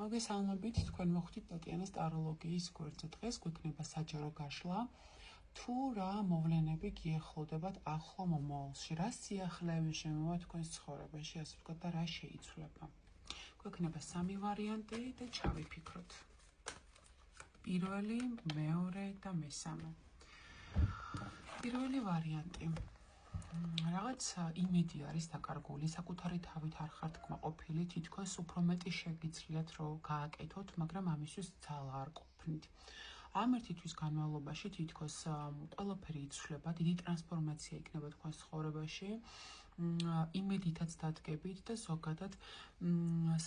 მოგესალმებით, თქვენ მოხვდით ტატიანას ტაროლოგიის გვერდზე. დღეს გვექნება საჯარო გაშლა, თუ რა მოვლენები გიახლოვდებათ ახლო მომავალში, რა სიახლეები შემოვა თქვენს ცხოვრებაში, ასე ვთქვათ, და რა შეიცვლება. გვექნება სამი ვარიანტი და ჩავიფიქროთ. პირველი, მეორე და მესამე. პირველი ვარიანტი. რაღაც იმედი არის დაკარგული, საკუთარი თავით არ ხართ კმაყოფილი, თითქოს უფრო მეტი შეგიძლიათ რომ გააკეთოთ, მაგრამ ამისთვის ძალა არ ყოფნით. ამ ერთი თვის განმავლობაში თითქოს ყველაფერი იცვლება, დიდი ტრანსფორმაცია იქნება თქვენს ცხოვრებაში, იმედითაც დადგებით და ზოგადად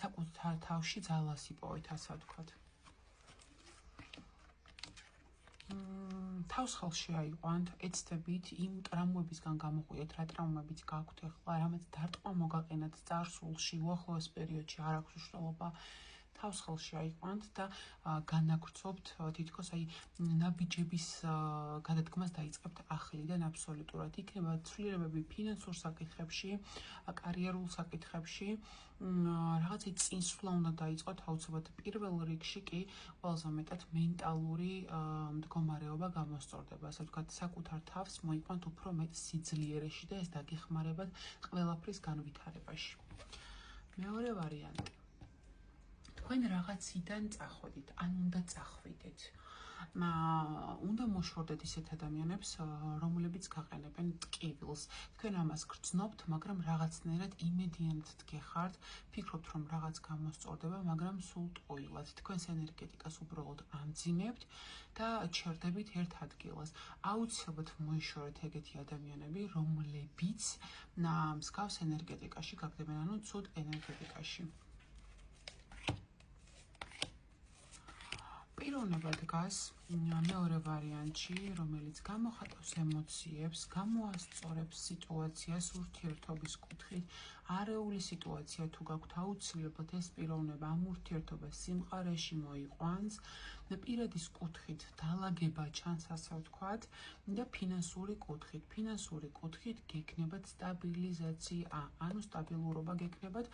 საკუთარ თავში ძალას იპოვეთ, ასე ვთქვათ. თავს ხელში აიყვანთ, ეცდებით იმ ტრამვებისგან გამოყვიეთ, რა ტრამვებიც გაქვთ ახლა, რამაც დარტყმა მოგაყენათ წარსულში, უახლოეს პერიოდში არ აქვს უშუალობა. თავს ხელში აიყვანთ და განაგრძობთ თითქოს ნაბიჯების გადადგმას დაიწყებთ ახლიდან აბსოლუტურად. იქნება ცვლილებები ფინანსურ საკითხებში, კარიერულ საკითხებში, რაღაცა წინსვლა უნდა დაიწყოთ აუცილებლად. პირველ რიგში კი ყველაზე მეტად მენტალური მდგომარეობა გამოსწორდება, ასე ვთქვათ, საკუთარ თავს მოიყვანთ უფრო მეტ სიძლიერეში და ეს დაგეხმარებათ ყველაფრის განვითარებაში. მეორე ვარიანტი. თქვენ რაღაციდან წახვიდით, ან უნდა წახვიდეთ. უნდა მოშორდეთ ისეთ ადამიანებს, რომლებიც გაყენებენ ტკივილს. თქვენ ამას გრძნობთ, მაგრამ რაღაცნაირად იმედიანად გეხართ, ფიქრობთ, რომ რაღაც გამოსწორდება, მაგრამ სულ ტყუილად. თქვენს ენერგეტიკას უბრალოდ ამძიმებთ და ჩერდებით ერთ ადგილას. აუცილებლად მოიშორეთ ეგეთი ადამიანები, რომლებიც მსგავს ენერგეტიკაში გაგდებენ, ანუ ცუდ ენერგეტიკაში. პიროვნება დგას მეორე ვარიანტში, რომელიც გამოხატავს ემოციებს, გამოასწორებს სიტუაციას ურთიერთობის კუთხით. არეული სიტუაცია თუ გაქვთ, აუცილებლად ეს პიროვნება ამ ურთიერთობას სიმყარეში მოიყვანს, პირადის კუთხით დალაგება ჩანს, ასე ვთქვათ, და ფინანსური კუთხით. ფინანსური კუთხით გექნებათ სტაბილიზაცია, ანუ სტაბილურობა გექნებათ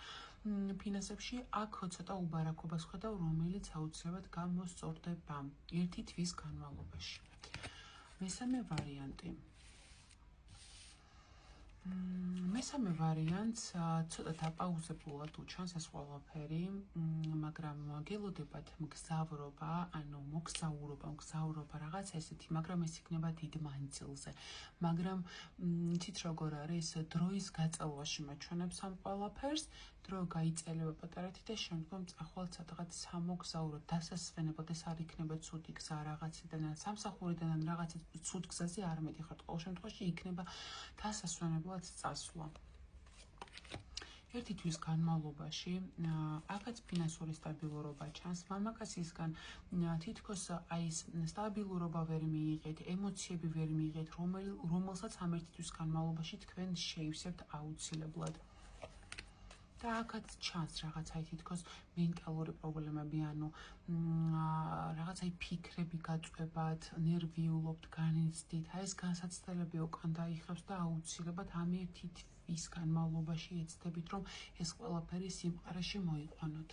ფინანსებში. აქ ცოტა უბარაქობას ხედავ, რომელიც აუცილებლად გამოსწორდება ერთი თვის განმავლობაში. მესამე ვარიანტი. მესამე ვარიანტს ცოტა დაპაუზებულად უჩანს ეს ყველაფერი, მაგრამ გელოდებათ მგზავრობა, ანუ მოგზაურობა რაღაცა ესეთი, მაგრამ ეს იქნება დიდ მანძილზე. მაგრამ იცით როგორ არის, დროის გაწელვაში მაჩვენებს ამ ყველაფერს, დრო გაიწელება პატარეთი და შემდგომ წახვალთ სადღაც სამოგზაუროდ, დასასვენებლად. ეს არ იქნება ცუდი გზა რაღაციდან, ან სამსახურიდან, ან რაღაცა ცუდ გზაზე არ მეტიხართ. ყოველ შემთხვევაში იქნება დასასვენებლად წასვლა. ერთი თვის განმავლობაში აქაც ფინანსური სტაბილურობა ჩანს, მამაკაცისგან თითქოს ეს სტაბილურობა ვერ მიიღეთ, ემოციები ვერ მიიღეთ, რომელსაც ამ ერთი თვის განმავლობაში თქვენ შეივსებთ აუცილებლად. და აქაც ჩანს რაღაცა თითქოს მენტალური პრობლემები, ანუ რაღაცა ფიქრები გაწვევათ, ნერვიულობთ, განიცდით, ეს განსაცდელები უკან დაიხევს და აუცილებლად ამ ერთი თვის განმავლობაში ეცდებით, რომ ეს ყველაფერი სიმყარეში მოიყვანოთ.